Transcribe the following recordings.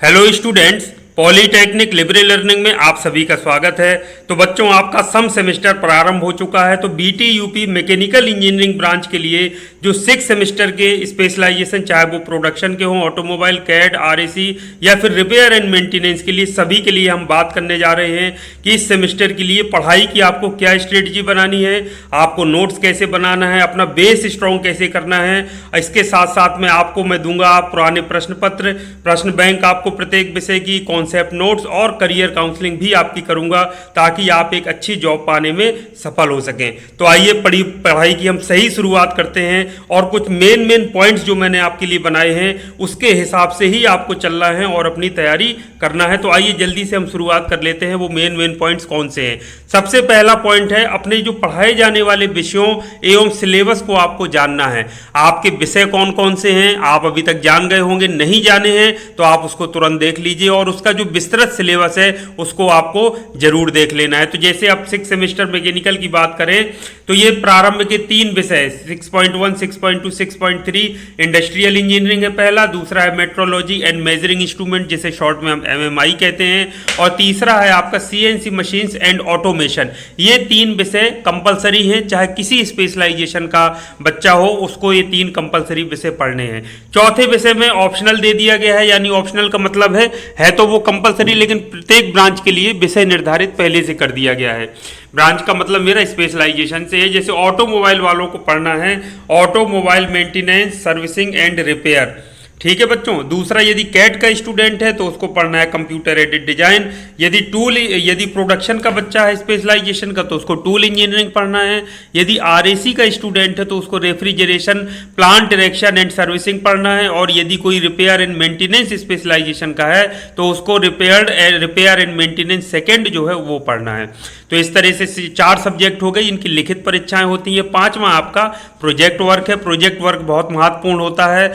Hello students, polytechnic liberal learning में आप सभी का स्वागत है। तो बच्चों, आपका सम सेमेस्टर प्रारंभ हो चुका है। तो BT UP mechanical engineering branch के लिए जो 6 सेमेस्टर के स्पेशलाइजेशन, चाहे वो प्रोडक्शन के हों, ऑटोमोबाइल, कैड, आरएसी या फिर रिपेयर एंड मेंटेनेंस के लिए, सभी के लिए हम बात करने जा रहे हैं कि इस सेमेस्टर के लिए पढ़ाई की आपको क्या स्ट्रेटजी बनानी है, आपको नोट्स कैसे बनाना है, अपना बेस स्ट्रॉन्ग कैसे करना है। इसके साथ साथ में आपको मैं दूंगा पुराने प्रश्न पत्र, प्रश्न बैंक आपको प्रत्येक विषय की, कॉन्सेप्ट नोट्स और करियर काउंसलिंग भी आपकी करूंगा ताकि आप एक अच्छी जॉब पाने में सफल हो सकें। तो आइए पढ़ाई की हम सही शुरुआत करते हैं और कुछ मेन पॉइंट्स जो मैंने आपके लिए बनाए हैं उसके हिसाब से ही आपको चलना है और अपनी तैयारी करना है। तो आइए जल्दी से हम शुरुआत कर लेते हैं। वो मेन पॉइंट्स कौन से हैं। सबसे पहला पॉइंट है, अपने जो पढ़ाए जाने वाले विषयों एवं सिलेबस को आपको जानना है। आपके विषय कौन कौन से हैं, आप अभी तक जान गए होंगे, नहीं जाने हैं तो आप उसको तुरंत देख लीजिए और उसका जो विस्तृत सिलेबस है उसको आपको जरूर देख लेना है। तो जैसे आप 6 सेमेस्टर मैकेनिकल की बात करें तो ये प्रारंभ के 3 विषय 6.1, 6.2, 6.3 इंडस्ट्रियल इंजीनियरिंग है पहला, दूसरा है मेट्रोलॉजी एंड मेजरिंग इंस्ट्रूमेंट जिसे शॉर्ट में हम एमएमआई कहते हैं, और तीसरा है आपका सीएनसी मशीन्स एंड ऑटोमेशन। ये 3 विषय कंपलसरी हैं, चाहे किसी स्पेशलाइजेशन का बच्चा हो उसको ये 3 कंपलसरी विषय पढ़ने हैं। चौथे विषय में ऑप्शनल दे दिया गया है, यानी ऑप्शनल का मतलब है तो वो कंपलसरी, लेकिन प्रत्येक ब्रांच के लिए विषय निर्धारित पहले से कर दिया गया है। ब्रांच का मतलब मेरा स्पेशलाइजेशन से है। जैसे ऑटोमोबाइल वालों को पढ़ना है automobile maintenance, servicing and repair, ठीक है बच्चों। दूसरा, यदि कैट का स्टूडेंट है तो उसको पढ़ना है कंप्यूटर एडेड डिजाइन। यदि प्रोडक्शन का बच्चा है स्पेशलाइजेशन का तो उसको टूल इंजीनियरिंग पढ़ना है। यदि आरएसी का स्टूडेंट है तो उसको refrigeration, plant erection and servicing पढ़ना है। और यदि कोई रिपेयर एंड मेंटेनेंस स्पेशलाइजेशन का है तो उसको रिपेयर एंड मेंटेनेंस सेकेंड जो है वो पढ़ना है। तो इस तरह से 4 सब्जेक्ट हो गए, इनकी लिखित परीक्षाएं होती हैं। 5वां आपका प्रोजेक्ट वर्क है। प्रोजेक्ट वर्क बहुत महत्वपूर्ण होता है।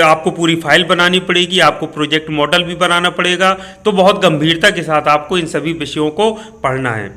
आपको पूरी फाइल बनानी पड़ेगी, आपको प्रोजेक्ट मॉडल भी बनाना पड़ेगा। तो बहुत गंभीरता के साथ आपको इन सभी विषयों को पढ़ना है।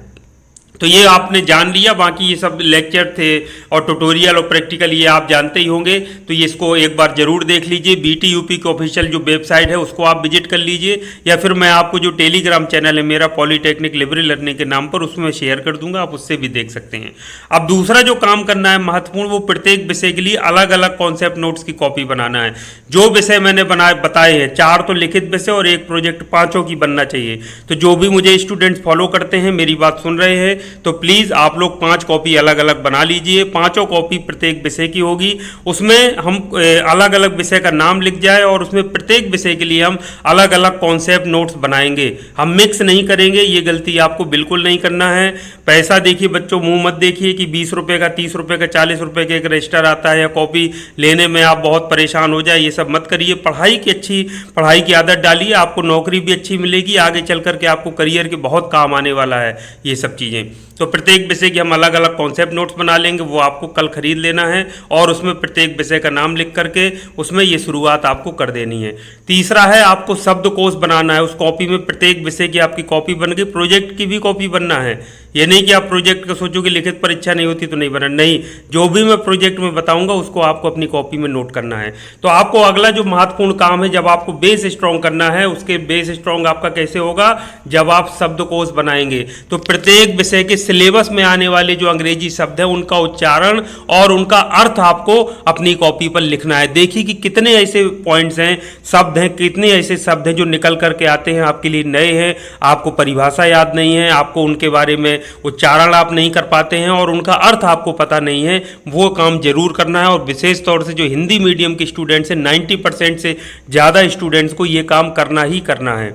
तो ये आपने जान लिया, बाकी ये सब लेक्चर थे और ट्यूटोरियल और प्रैक्टिकल ये आप जानते ही होंगे। तो ये इसको एक बार जरूर देख लीजिए। बीटी यूपी की ऑफिशियल जो वेबसाइट है उसको आप विजिट कर लीजिए, या फिर मैं आपको जो टेलीग्राम चैनल है मेरा पॉलीटेक्निक लिबरल लर्निंग के नाम पर, उसमें शेयर कर दूंगा, आप उससे भी देख सकते हैं। अब दूसरा जो काम करना है महत्वपूर्ण, वो प्रत्येक विषय के लिए अलग अलग कॉन्सेप्ट नोट्स की कॉपी बनाना है। जो विषय मैंने बताए हैं, 4 तो लिखित विषय और 1 प्रोजेक्ट, 5 की बनना चाहिए। तो जो भी मुझे स्टूडेंट्स फॉलो करते हैं, मेरी बात सुन रहे हैं, तो प्लीज आप लोग 5 कॉपी अलग अलग बना लीजिए। 5 कॉपी प्रत्येक विषय की होगी। उसमें हम अलग अलग विषय का नाम लिख जाए और उसमें प्रत्येक विषय के लिए हम अलग अलग कॉन्सेप्ट नोट्स बनाएंगे। हम मिक्स नहीं करेंगे, ये गलती आपको बिल्कुल नहीं करना है। पैसा देखिए बच्चों, मुंह मत देखिए कि 20 रुपए का, 30 रुपए का, 40 रुपए का एक रजिस्टर आता है या कॉपी लेने में आप बहुत परेशान हो जाए, ये सब मत करिए। पढ़ाई की आदत डालिए, आपको नौकरी भी अच्छी मिलेगी, आगे चल करके आपको करियर के बहुत काम आने वाला है ये सब चीज़ें। तो प्रत्येक विषय की हम अलग अलग कॉन्सेप्ट नोट्स बना लेंगे, वो आपको कल खरीद लेना है और उसमें प्रत्येक विषय का नाम लिख करके उसमें ये शुरुआत आपको कर देनी है। तीसरा है, आपको शब्दकोश बनाना है। उस कॉपी में प्रत्येक विषय की आपकी कॉपी बन गई, प्रोजेक्ट की भी कॉपी बनना है। ये नहीं कि आप प्रोजेक्ट का सोचो कि लिखित परीक्षा नहीं होती तो नहीं बना, नहीं, जो भी मैं प्रोजेक्ट में बताऊंगा उसको आपको अपनी कॉपी में नोट करना है। तो आपको अगला जो महत्वपूर्ण काम है, जब आपको बेस स्ट्रॉन्ग करना है, उसके बेस स्ट्रॉन्ग आपका कैसे होगा, जब आप शब्दकोश बनाएंगे। तो प्रत्येक विषय के सिलेबस में आने वाले जो अंग्रेजी शब्द है उनका उच्चारण और उनका अर्थ आपको अपनी कॉपी पर लिखना है। देखिए कि कितने ऐसे पॉइंट्स हैं, शब्द हैं, कितने ऐसे शब्द हैं जो निकल करके आते हैं, आपके लिए नए हैं, आपको परिभाषा याद नहीं है, आपको उनके बारे में उच्चारण आप नहीं कर पाते हैं और उनका अर्थ आपको पता नहीं है। वो काम जरूर करना है। और विशेष तौर से जो हिंदी मीडियम के स्टूडेंट्स हैं, 90% से ज़्यादा स्टूडेंट्स को ये काम करना ही करना है।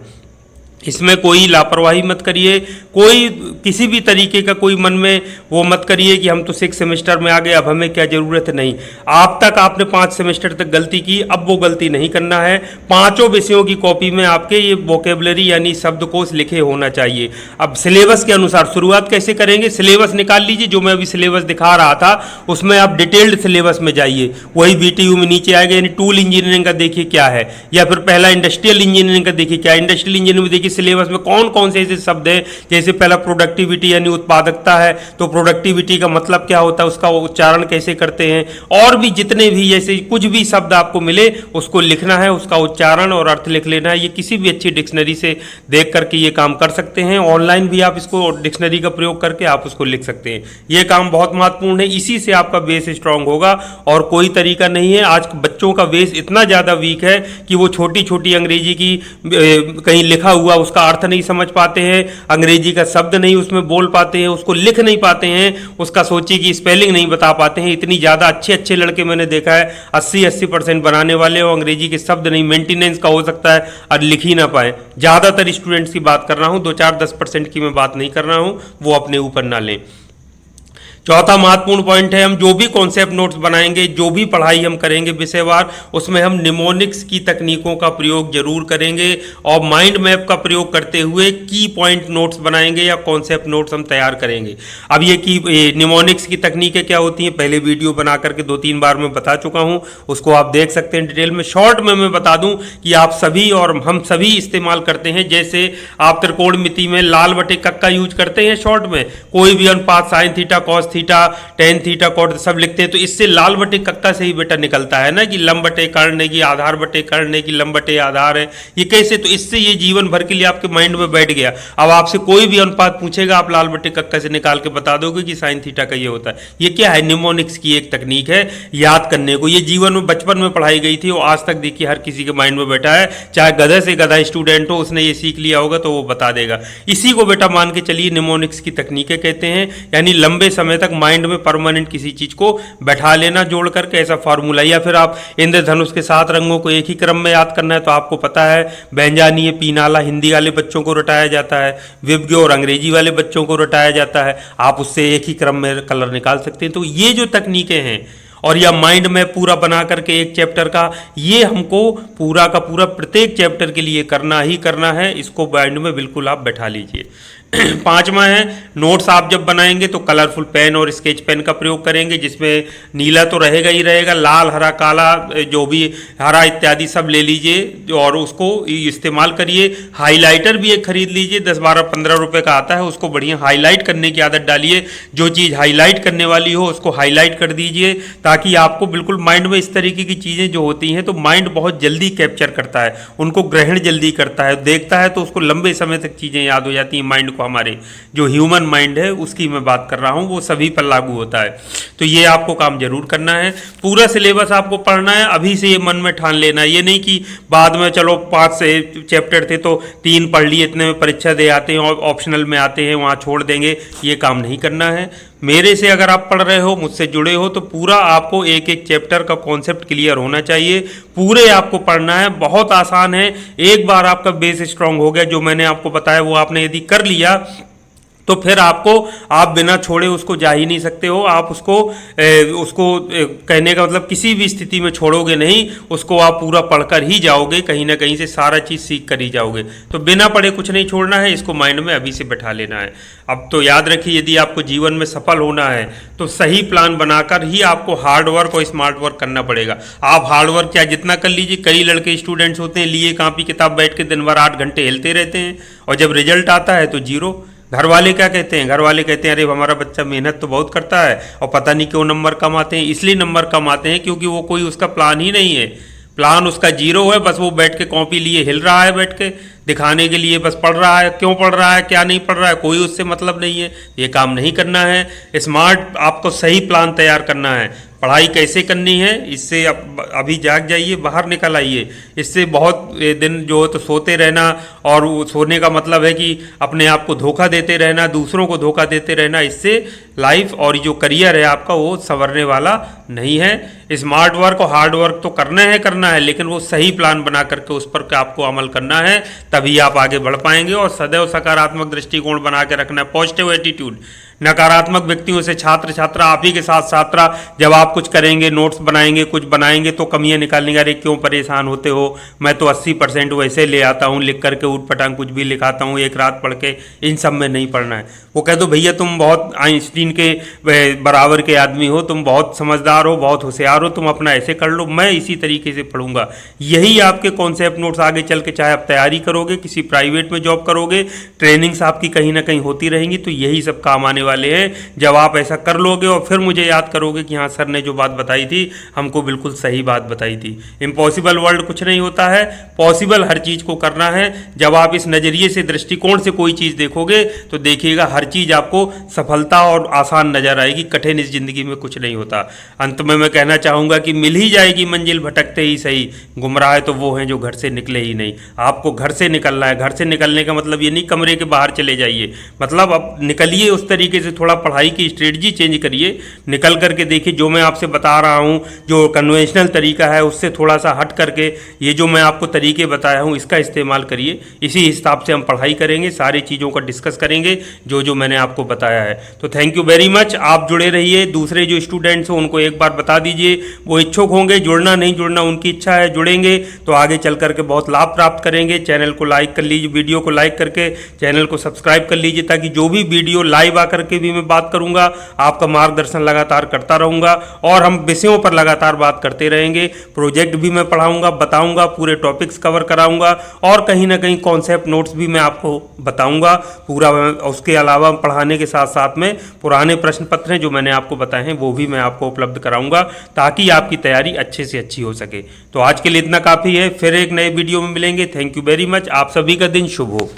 इसमें कोई लापरवाही मत करिए, कोई किसी भी तरीके का कोई मन में वो मत करिए कि हम तो 6 सेमेस्टर में आ गए, अब हमें क्या ज़रूरत है। नहीं, आप तक आपने 5 सेमेस्टर तक गलती की, अब वो गलती नहीं करना है। 5 विषयों की कॉपी में आपके ये वोकेबलरी यानी शब्दकोश लिखे होना चाहिए। अब सिलेबस के अनुसार शुरुआत कैसे करेंगे, सिलेबस निकाल लीजिए। जो मैं अभी सिलेबस दिखा रहा था उसमें आप डिटेल्ड सिलेबस में जाइए, वही बीटीयू में नीचे आएगा। यानी टूल इंजीनियरिंग का देखिए क्या है, या फिर पहला इंडस्ट्रियल इंजीनियरिंग का देखिए क्या है। इंडस्ट्रियल इंजीनियरिंग में देखिए कि सिलेबस में कौन कौन से ऐसे शब्द हैं, जैसे पहला प्रोडक्टिविटी यानी उत्पादकता है, तो प्रोडक्टिविटी का मतलब क्या होता है, उसका उच्चारण कैसे करते हैं, और भी जितने भी जैसे कुछ भी शब्द आपको मिले उसको लिखना है, उसका उच्चारण और अर्थ लिख लेना है। ये किसी भी अच्छी डिक्शनरी से देख करके ये काम कर सकते हैं। ऑनलाइन भी आप इसको डिक्शनरी का प्रयोग करके आप उसको लिख सकते हैं। ये काम बहुत महत्वपूर्ण है, इसी से आपका बेस स्ट्रांग होगा और कोई तरीका नहीं है। आज बच्चों का बेस इतना ज़्यादा वीक है कि वो छोटी छोटी अंग्रेजी की कहीं लिखा हुआ उसका अर्थ नहीं समझ पाते हैं, अंग्रेजी का शब्द नहीं उसमें बोल पाते हैं, उसको लिख नहीं पाते हैं, उसका सोचिए कि स्पेलिंग नहीं बता पाते हैं। इतनी ज़्यादा अच्छे अच्छे लड़के मैंने देखा है 80% बनाने वाले, और अंग्रेजी के शब्द नहीं, मेंटेनेंस का हो सकता है और लिख ही ना पाए। ज़्यादातर स्टूडेंट्स की बात कर रहा हूँ, 2-4-10% की मैं बात नहीं कर रहा हूँ, वो अपने ऊपर ना लें। चौथा महत्वपूर्ण पॉइंट है, हम जो भी कॉन्सेप्ट नोट्स बनाएंगे, जो भी पढ़ाई हम करेंगे विषयवार, उसमें हम निमोनिक्स की तकनीकों का प्रयोग जरूर करेंगे और माइंड मैप का प्रयोग करते हुए की पॉइंट नोट्स बनाएंगे या कॉन्सेप्ट नोट्स हम तैयार करेंगे। अब ये की निमोनिक्स की तकनीकें क्या होती हैं, पहले वीडियो बना करके 2-3 बार मैं बता चुका हूँ, उसको आप देख सकते हैं डिटेल में। शॉर्ट में मैं बता दूं कि आप सभी और हम सभी इस्तेमाल करते हैं। जैसे आप त्रिकोणमिति में लाल बटे कक्का यूज करते हैं, शॉर्ट में कोई भी अनुपात sine theta cos theta tan theta cot सब लिखते हैं, तो इससे लाल बटे कक्का से ही बेटा निकलता है ना कि लंब बटे कर्ण है कि आधार बटे कर्ण है कि लंब बटे आधार है। ये कैसे, तो इससे ये जीवन भर के लिए आपके माइंड में बैठ गया। अब आपसे कोई भी अनुपात पूछेगा, आप लाल बटे कक्का से निकाल के बता दोगे कि साइन थीटा का ये होता है। ये क्या है, निमोनिक्स की एक तकनीक है याद करने को। ये जीवन में बचपन में पढ़ाई गई थी, वो आज तक देखिए हर किसी के माइंड में बैठा है, चाहे गधे से गधा स्टूडेंट हो, उसने ये सीख लिया होगा तो वो बता देगा। इसी को बेटा मान के चलिए निमोनिक्स की तकनीकें कहते हैं, यानी लंबे समय तक माइंड में परमानेंट किसी चीज को बैठा लेना जोड़ करके, ऐसा फार्मूला। या फिर आप इंद्रधनुष के 7 रंगों को एक ही क्रम में याद करना है, तो आपको पता है व्यंजनीय पीनाला हिंदी वाले बच्चों को रटाया जाता है, विज्ञ और अंग्रेजी वाले बच्चों को रटाया जाता है, आप उससे एक ही क्रम में कलर निकाल सकते हैं। तो ये जो तकनीकें हैं और या माइंड मैप पूरा बना करके एक चैप्टर का, ये हमको पूरा का पूरा प्रत्येक चैप्टर के लिए करना ही करना है। इसको माइंड में बिल्कुल आप बैठा लीजिए। पांचवा है, नोट्स आप जब बनाएंगे तो कलरफुल पेन और स्केच पेन का प्रयोग करेंगे, जिसमें नीला तो रहेगा ही रहेगा, लाल हरा काला जो भी हरा इत्यादि सब ले लीजिए और उसको इस्तेमाल करिए। हाइलाइटर भी एक खरीद लीजिए, 10-12-15 रुपए का आता है, उसको बढ़िया हाईलाइट करने की आदत डालिए। जो चीज़ हाईलाइट करने वाली हो उसको हाईलाइट कर दीजिए, ताकि आपको बिल्कुल माइंड में इस तरीके की चीज़ें जो होती हैं तो माइंड बहुत जल्दी कैप्चर करता है, उनको ग्रहण जल्दी करता है, देखता है तो उसको लंबे समय तक चीज़ें याद हो जाती हैं माइंड। हमारे जो ह्यूमन माइंड है उसकी मैं बात कर रहा हूं, वो सभी पर लागू होता है। तो ये आपको काम जरूर करना है। पूरा सिलेबस आपको पढ़ना है, अभी से ये मन में ठान लेना है। ये नहीं कि बाद में चलो 5 से चैप्टर थे तो 3 पढ़ लिए, इतने में परीक्षा दे आते हैं और ऑप्शनल में आते हैं वहां छोड़ देंगे, ये काम नहीं करना है। मेरे से अगर आप पढ़ रहे हो, मुझसे जुड़े हो, तो पूरा आपको एक एक चैप्टर का कॉन्सेप्ट क्लियर होना चाहिए, पूरे आपको पढ़ना है। बहुत आसान है, एक बार आपका बेस स्ट्रांग हो गया, जो मैंने आपको बताया वो आपने यदि कर लिया तो फिर आपको, आप बिना छोड़े उसको जा ही नहीं सकते हो। आप उसको कहने का मतलब किसी भी स्थिति में छोड़ोगे नहीं, उसको आप पूरा पढ़कर ही जाओगे, कहीं ना कहीं से सारा चीज़ सीख कर ही जाओगे। तो बिना पढ़े कुछ नहीं छोड़ना है, इसको माइंड में अभी से बैठा लेना है। अब तो याद रखिए, यदि आपको जीवन में सफल होना है तो सही प्लान बनाकर ही आपको हार्ड वर्क और स्मार्ट वर्क करना पड़ेगा। आप हार्ड वर्क क्या जितना कर लीजिए, कई लड़के स्टूडेंट्स होते हैं लिए कापी किताब बैठ के दिन भर 8 घंटे हिलते रहते हैं और जब रिजल्ट आता है तो जीरो। घर वाले क्या कहते हैं, घर वाले कहते हैं अरे हमारा बच्चा मेहनत तो बहुत करता है और पता नहीं क्यों नंबर कम आते हैं। इसलिए नंबर कम आते हैं क्योंकि वो कोई उसका प्लान ही नहीं है, प्लान उसका जीरो है। बस वो बैठ के कॉपी लिए हिल रहा है, बैठ के दिखाने के लिए बस पढ़ रहा है, क्यों पढ़ रहा है क्या नहीं पढ़ रहा है कोई उससे मतलब नहीं है। ये काम नहीं करना है। स्मार्ट आपको सही प्लान तैयार करना है, पढ़ाई कैसे करनी है, इससे अभी जाग जाइए, बाहर निकल आइए। इससे बहुत दिन जो है तो सोते रहना, और सोने का मतलब है कि अपने आप को धोखा देते रहना, दूसरों को धोखा देते रहना, इससे लाइफ और जो करियर है आपका वो संवरने वाला नहीं है। स्मार्ट वर्क और हार्ड वर्क तो करना है, लेकिन वो सही प्लान बना करके उस पर आपको अमल करना है, तभी आप आगे बढ़ पाएंगे। और सदैव सकारात्मक दृष्टिकोण बना के रखना है, पॉजिटिव एटीट्यूड। नकारात्मक व्यक्तियों से छात्र छात्रा, आप ही के साथ छात्रा, जब आप कुछ करेंगे, नोट्स बनाएंगे, कुछ बनाएंगे तो कमियां निकालेंगे, अरे क्यों परेशान होते हो, मैं तो 80% वैसे ले आता हूँ, लिख करके ऊट पटांग कुछ भी लिखाता हूँ, एक रात पढ़ के, इन सब में नहीं पढ़ना है। वो कह दो भैया तुम बहुत आइंस्टीन के बराबर के आदमी हो, तुम बहुत समझदार हो, बहुत होशियार हो, तुम अपना ऐसे कर लो, मैं इसी तरीके से पढ़ूंगा। यही आपके कॉन्सेप्ट नोट्स आगे चल के, चाहे आप तैयारी करोगे, किसी प्राइवेट में जॉब करोगे, ट्रेनिंग्स आपकी कहीं ना कहीं होती रहेंगी, तो यही सब काम आने वाले हैं जब आप ऐसा कर लोगे और फिर मुझे याद करोगे कि हाँ सर ने जो बात बताई थी हमको बिल्कुल सही बात बताई थी। इम्पॉसिबल वर्ल्ड कुछ नहीं होता है, पॉसिबल हर चीज़ को करना है। जब आप इस नज़रिए से, दृष्टिकोण से कोई चीज़ देखोगे तो देखिएगा हर चीज़ आपको सफलता और आसान नजर आएगी। कठिन इस जिंदगी में कुछ नहीं होता। अंत में मैं कहना चाहूँगा कि मिल ही जाएगी मंजिल भटकते ही सही, गुमराह तो वो हैं जो घर से निकले ही नहीं। आपको घर से निकलना है। घर से निकलने का मतलब ये नहीं कमरे के बाहर चले जाइए, मतलब अब निकलिए उस तरीके से, थोड़ा पढ़ाई की स्ट्रेटजी चेंज करिए, निकल करके देखिए जो मैं आपसे बता रहा हूँ, जो कन्वेंशनल तरीका है उससे थोड़ा सा हट करके ये जो मैं आपको तरीके बताया हूँ इसका इस्तेमाल करिए। इसी हिसाब से हम पढ़ाई करेंगे, सारी चीज़ों का डिस्कस करेंगे जो जो मैंने आपको बताया है। तो थैंक यू वेरी मच। आप जुड़े रहिए। दूसरे जो स्टूडेंट्स हैं उनको एक बार बता दीजिए, वो इच्छुक होंगे, जुड़ना नहीं जुड़ना उनकी इच्छा है, जुड़ेंगे तो आगे चल करके बहुत लाभ प्राप्त करेंगे। चैनल को लाइक कर लीजिए, वीडियो को लाइक करके चैनल को सब्सक्राइब कर लीजिए, ताकि जो भी वीडियो लाइव आकर के भी मैं बात करूंगा आपका मार्गदर्शन लगातार करता रहूंगा और हम विषयों पर लगातार बात करते रहेंगे। प्रोजेक्ट भी मैं पढ़ाऊंगा, बताऊंगा, पूरे टॉपिक्स कवर कराऊंगा और कहीं ना कहीं कॉन्सेप्ट नोट्स भी मैं आपको बताऊंगा पूरा। उसके अलावा पढ़ाने के साथ साथ में पुराने प्रश्न पत्र हैं जो मैंने आपको बताए हैं वो भी मैं आपको उपलब्ध कराऊंगा, ताकि आपकी तैयारी अच्छे से अच्छी हो सके। तो आज के लिए इतना काफ़ी है, फिर एक नए वीडियो में मिलेंगे। Thank you very much. आप सभी का दिन शुभ हो।